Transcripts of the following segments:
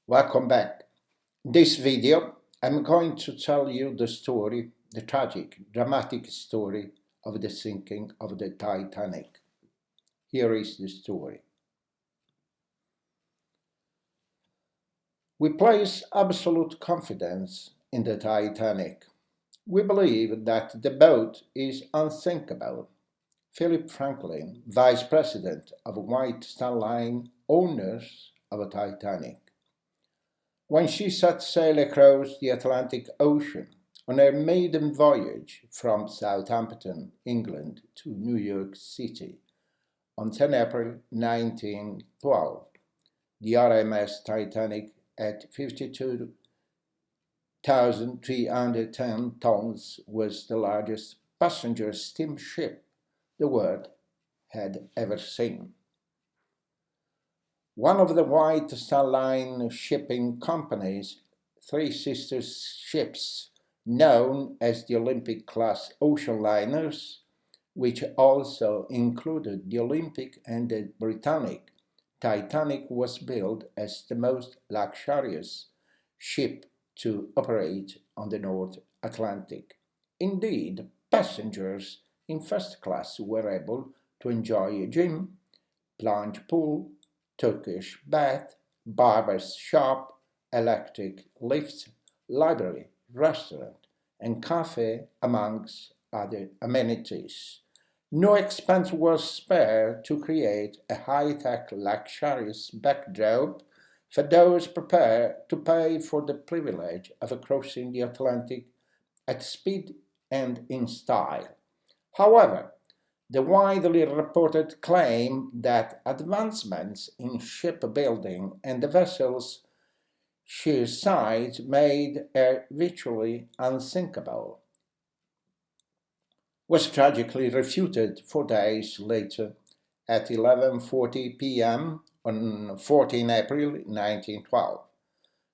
Welcome back. In this video, I'm going to tell you the tragic, dramatic story of the sinking of the Titanic. Here is the story. We place absolute confidence in the Titanic. We believe that the boat is unsinkable. Philip Franklin, Vice President of White Star Line, owners of a Titanic. When she set sail across the Atlantic Ocean on her maiden voyage from Southampton, England to New York City on 10 April 1912, the RMS Titanic at 52,310 tons was the largest passenger steamship the world had ever seen. One of the White Star Line shipping company's three sister ships, known as the Olympic-class ocean liners, which also included the Olympic and the Britannic, Titanic was built as the most luxurious ship to operate on the North Atlantic. Indeed, passengers in first class were able to enjoy a gym, plunge pool, Turkish bath, barber's shop, electric lifts, library, restaurant, and cafe, amongst other amenities. No expense was spared to create a high-tech, luxurious backdrop for those prepared to pay for the privilege of crossing the Atlantic at speed and in style. However, the widely reported claim that advancements in shipbuilding and the vessel's sheer size made her virtually unsinkable was tragically refuted 4 days later at 11:40 p.m. on 14 April 1912.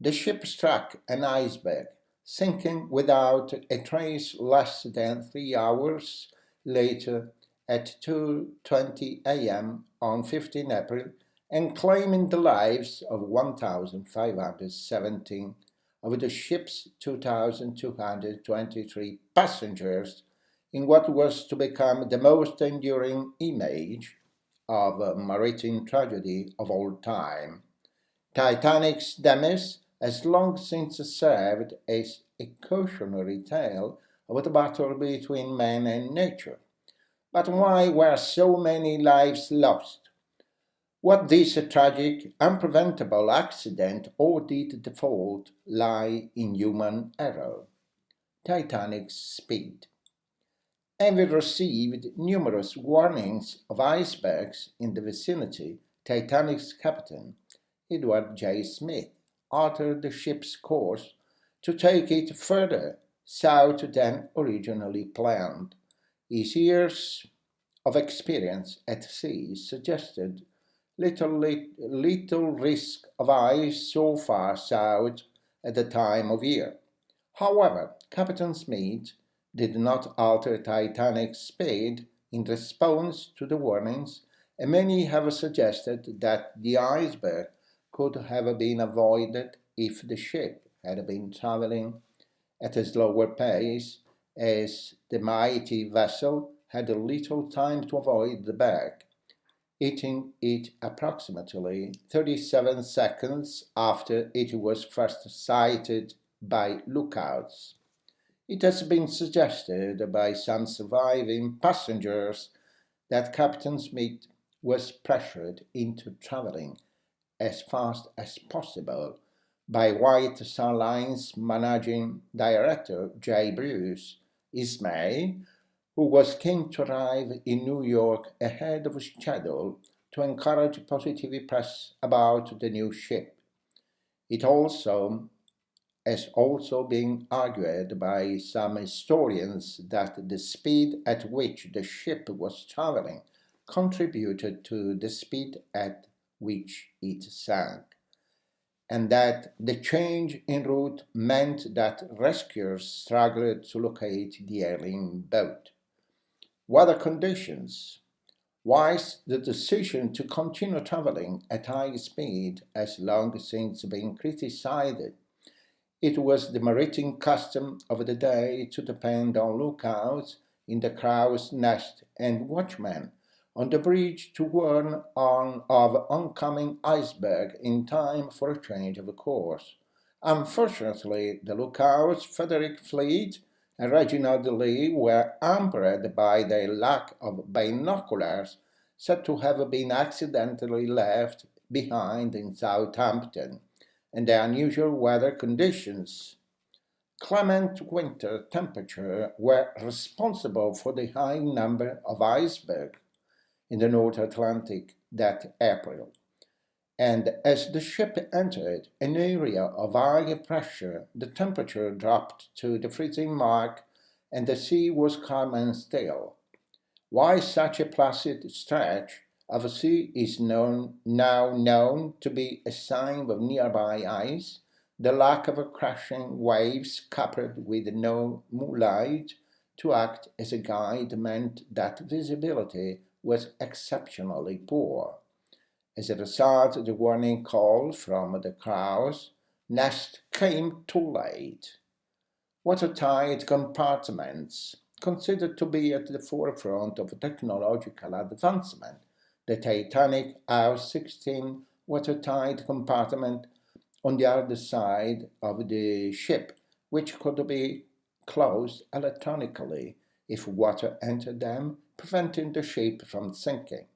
The ship struck an iceberg, sinking without a trace less than 3 hours later at 2:20 a.m. on 15 April and claiming the lives of 1,517 of the ship's 2,223 passengers in what was to become the most enduring image of a maritime tragedy of all time. Titanic's demise has long since served as a cautionary tale of the battle between man and nature. But why were so many lives lost? Was this a tragic, unpreventable accident, or did the fault lie in human error? Titanic's speed. Having received numerous warnings of icebergs in the vicinity, Titanic's captain, Edward J. Smith, altered the ship's course to take it further south than originally planned. His years of experience at sea suggested little risk of ice so far south at the time of year. However, Captain Smith did not alter Titanic's speed in response to the warnings, and many have suggested that the iceberg could have been avoided if the ship had been traveling at a slower pace, as the mighty vessel had little time to avoid the berg, hitting it approximately 37 seconds after it was first sighted by lookouts. It has been suggested by some surviving passengers that Captain Smith was pressured into traveling as fast as possible by White Star Line's managing director J. Bruce Ismay, who was keen to arrive in New York ahead of schedule to encourage positive press about the new ship. It has also been argued by some historians that the speed at which the ship was traveling contributed to the speed at which it sank, and that the change in route meant that rescuers struggled to locate the alien boat. Weather conditions. Whilst the decision to continue travelling at high speed has long since been criticised, it was the maritime custom of the day to depend on lookouts in the crow's nest and watchmen on the bridge to warn of oncoming iceberg in time for a change of course. Unfortunately, the lookouts Frederick Fleet and Reginald Lee were hampered by their lack of binoculars, said to have been accidentally left behind in Southampton, and the unusual weather conditions. Clement winter temperature were responsible for the high number of icebergs in the North Atlantic that April. And as the ship entered an area of high pressure, the temperature dropped to the freezing mark and the sea was calm and still. Why such a placid stretch of a sea is now known to be a sign of nearby ice. The lack of crashing waves coupled with no moonlight to act as a guide meant that visibility was exceptionally poor. As a result, the warning call from the crow's nest came too late. Watertight compartments, considered to be at the forefront of technological advancement. The Titanic housed 16 watertight compartments on the other side of the ship, which could be closed electronically if water entered them, preventing the ship from sinking.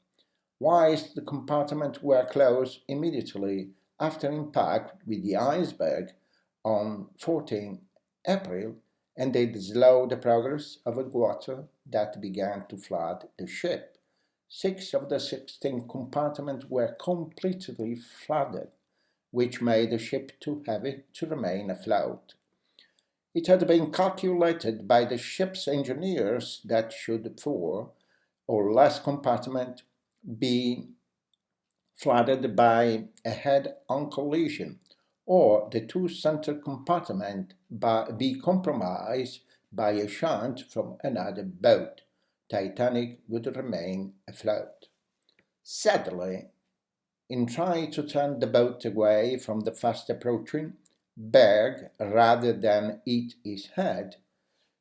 Whilst the compartments were closed immediately after impact with the iceberg on 14 April, and they slowed the progress of the water that began to flood the ship. 6 of the 16 compartments were completely flooded, which made the ship too heavy to remain afloat. It had been calculated by the ship's engineers that should 4 or less compartments be flooded by a head-on collision, or the 2 center compartments be compromised by a shunt from another boat, Titanic would remain afloat. Sadly, in trying to turn the boat away from the fast approaching berg rather than hit his head,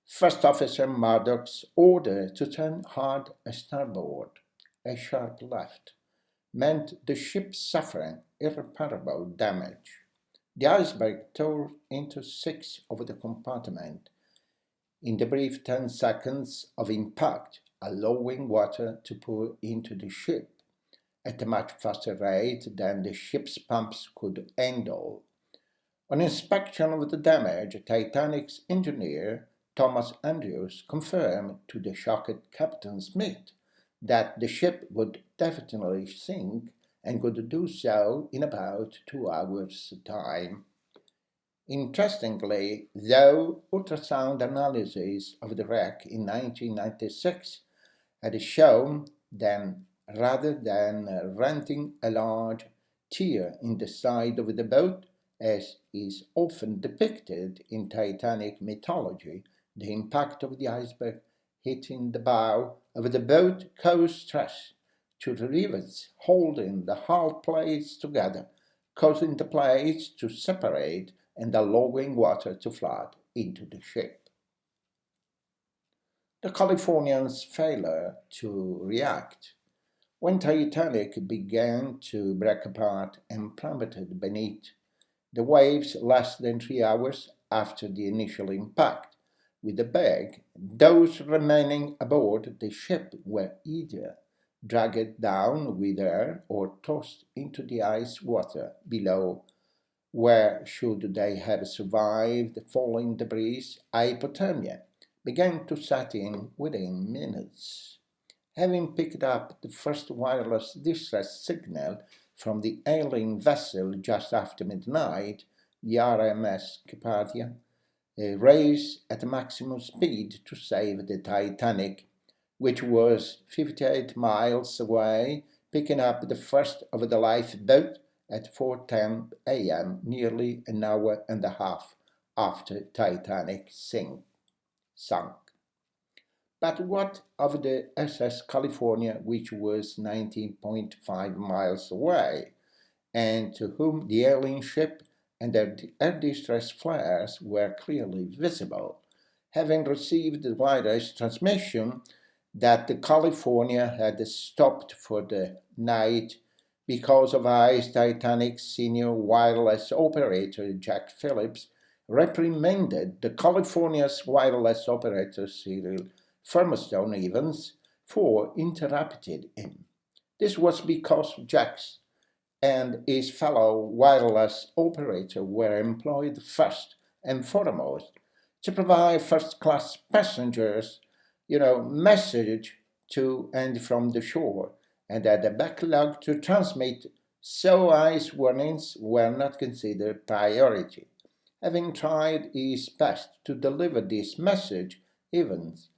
First Officer Murdoch's order to turn hard starboard, a sharp left, meant the ship suffering irreparable damage. The iceberg tore into 6 of the compartments in the brief 10 seconds of impact, allowing water to pour into the ship at a much faster rate than the ship's pumps could handle. On inspection of the damage, Titanic's engineer, Thomas Andrews, confirmed to the shocked Captain Smith that the ship would definitely sink and could do so in about 2 hours' time. Interestingly, though ultrasound analysis of the wreck in 1996 had shown that rather than renting a large tear in the side of the boat, as is often depicted in Titanic mythology, the impact of the iceberg hitting the bow of the boat caused stress to the rivets holding the hull plates together, causing the plates to separate and allowing water to flood into the ship. The Californians' failure to react. When Titanic began to break apart and plummeted beneath the waves less than 3 hours after the initial impact with the berg, those remaining aboard the ship were either dragged down with her or tossed into the ice water below, where, should they have survived falling debris, hypothermia began to set in within minutes. Having picked up the first wireless distress signal from the ailing vessel just after midnight, the RMS Carpathia raced at maximum speed to save the Titanic, which was 58 miles away, picking up the first of the lifeboat at 4:10 a.m., nearly an hour and a half after Titanic sunk. But what of the SS California, which was 19.5 miles away, and to whom the alien ship and their air distress flares were clearly visible, having received the wireless transmission that the California had stopped for the night because of ICE Titanic's senior wireless operator Jack Phillips reprimanded the California's wireless operator Cyril Firmstone Evans for interrupting him. This was because Jack's and his fellow wireless operator were employed first and foremost to provide first-class passengers, message to and from the shore, and that the backlog to transmit so ice warnings were not considered priority. Having tried his best to deliver this message, Evans,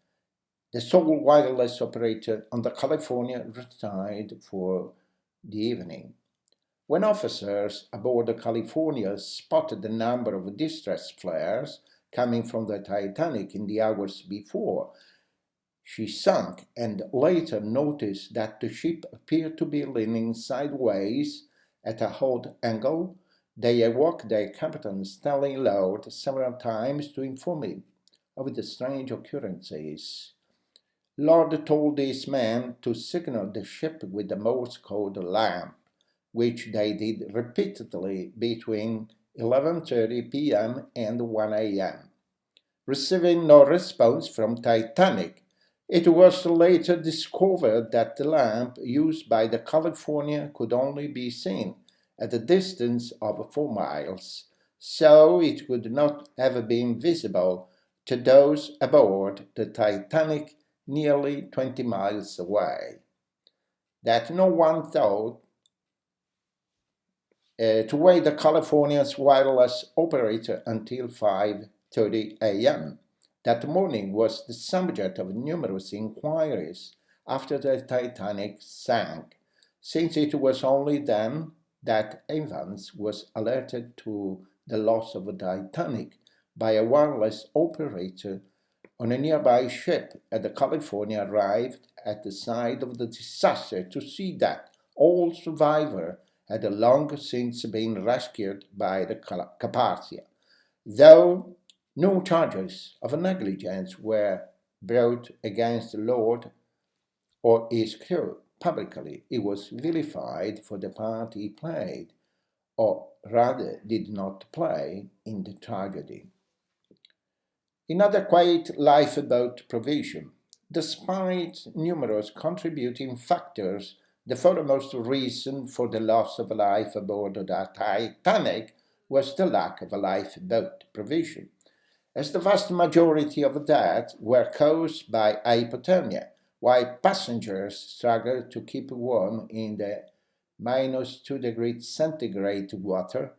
the sole wireless operator on the California, retired for the evening. When officers aboard the California spotted the number of distress flares coming from the Titanic in the hours before she sunk, and later noticed that the ship appeared to be leaning sideways at a odd angle, they awoke their captain Stanley Lord several times to inform him of the strange occurrences. Lord told these men to signal the ship with the Morse code lamp, which they did repeatedly between 11:30 p.m. and 1 a.m. Receiving no response from Titanic, it was later discovered that the lamp used by the California could only be seen at a distance of 4 miles, so it could not have been visible to those aboard the Titanic nearly 20 miles away. That no one thought to wait the California's wireless operator until 5:30 a.m. That morning was the subject of numerous inquiries after the Titanic sank, since it was only then that Evans was alerted to the loss of the Titanic by a wireless operator on a nearby ship, and the California arrived at the site of the disaster to see that all survivors had long since been rescued by the Carpathia, though no charges of negligence were brought against Lord or his crew. Publicly, he was vilified for the part he played, or rather did not play, in the tragedy. Inadequate lifeboat provision. Despite numerous contributing factors, the foremost reason for the loss of life aboard the Titanic was the lack of a lifeboat provision, as the vast majority of deaths were caused by hypothermia, while passengers struggled to keep warm in the -2 degrees centigrade water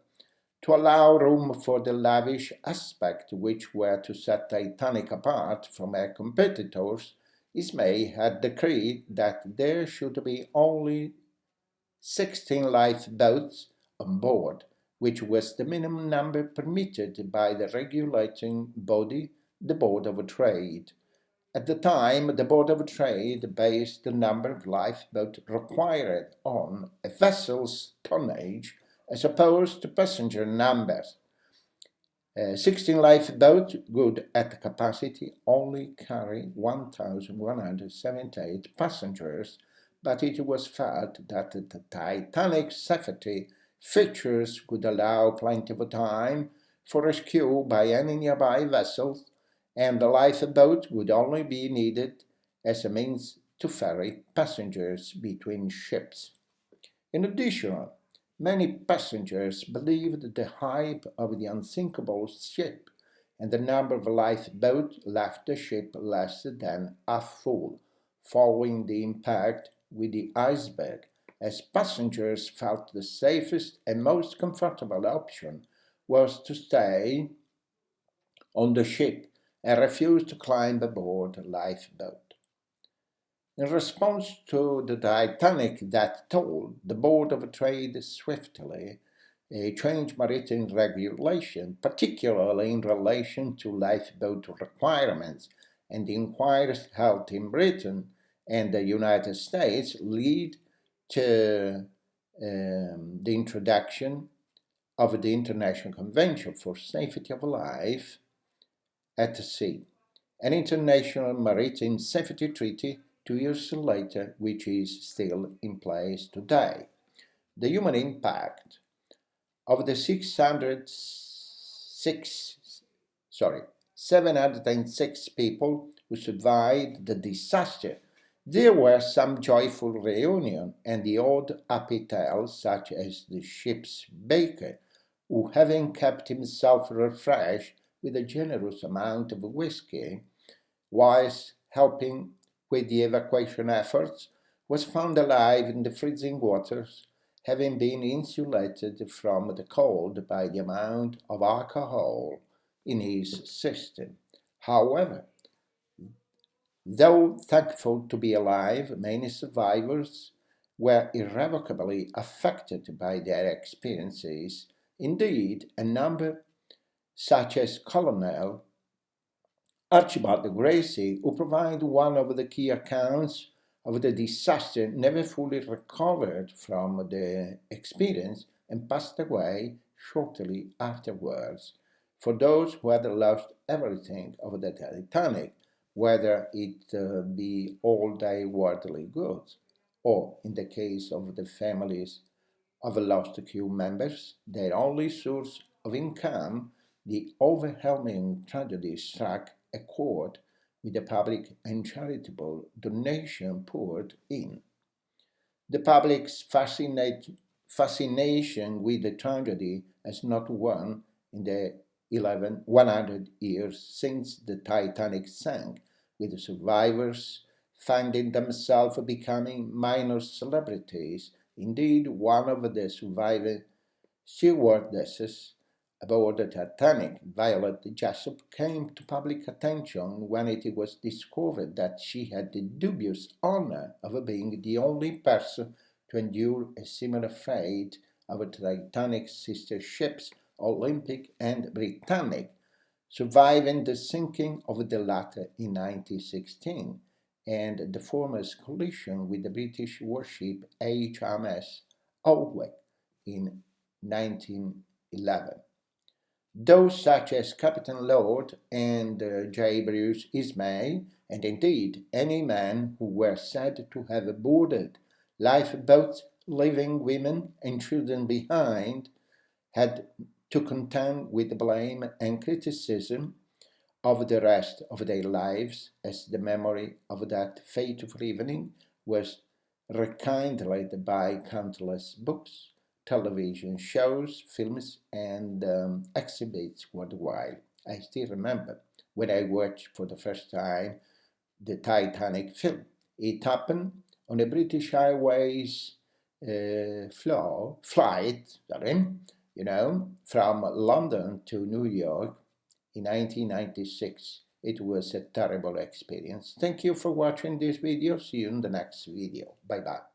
to allow room for the lavish aspect which were to set Titanic apart from her competitors. Ismay had decreed that there should be only 16 lifeboats on board, which was the minimum number permitted by the regulating body, the Board of Trade. At the time, the Board of Trade based the number of lifeboats required on a vessel's tonnage as opposed to passenger numbers. 16 lifeboats would at capacity only carry 1,178 passengers, but it was felt that the Titanic's safety features could allow plenty of time for rescue by any nearby vessels, and the lifeboat would only be needed as a means to ferry passengers between ships. In addition, many passengers believed the hype of the unsinkable ship, and the number of lifeboats left the ship less than half full, following the impact with the iceberg, as passengers felt the safest and most comfortable option was to stay on the ship and refuse to climb aboard a lifeboat. In response to the Titanic that told, the Board of Trade swiftly changed maritime regulation, particularly in relation to lifeboat requirements, and the inquiries held in Britain and the United States lead to the introduction of the International Convention for Safety of Life at Sea, an international maritime safety treaty 2 years later, which is still in place today. The human impact of the 706 people who survived the disaster. There were some joyful reunions and the odd happy tales, such as the ship's baker, who, having kept himself refreshed with a generous amount of whiskey, whilst helping with the evacuation efforts, was found alive in the freezing waters, having been insulated from the cold by the amount of alcohol in his system. However, though thankful to be alive, many survivors were irrevocably affected by their experiences. Indeed, a number, such as Colonel Archibald Gracie, who provided one of the key accounts of the disaster, never fully recovered from the experience and passed away shortly afterwards. For those who had lost everything of the Titanic, whether it be all their worldly goods, or in the case of the families of lost crew members, their only source of income, the overwhelming tragedy struck a chord with the public and charitable donation poured in. The public's fascination with the tragedy has not waned in the 100 years since the Titanic sank, with the survivors finding themselves becoming minor celebrities. Indeed, one of the surviving stewardesses aboard the Titanic, Violet Jessop, came to public attention when it was discovered that she had the dubious honor of being the only person to endure a similar fate of Titanic's sister ships, Olympic and Britannic, surviving the sinking of the latter in 1916 and the former's collision with the British warship HMS Otway in 1911. Those such as Captain Lord and J. Bruce Ismay, and indeed any men who were said to have boarded lifeboats, leaving women and children behind, had to contend with the blame and criticism of the rest of their lives, as the memory of that fateful evening was rekindled by countless books, television shows, films, and exhibits worldwide. I still remember when I watched for the first time the Titanic film. It happened on a British Airways flight, from London to New York in 1996. It was a terrible experience. Thank you for watching this video. See you in the next video. Bye bye.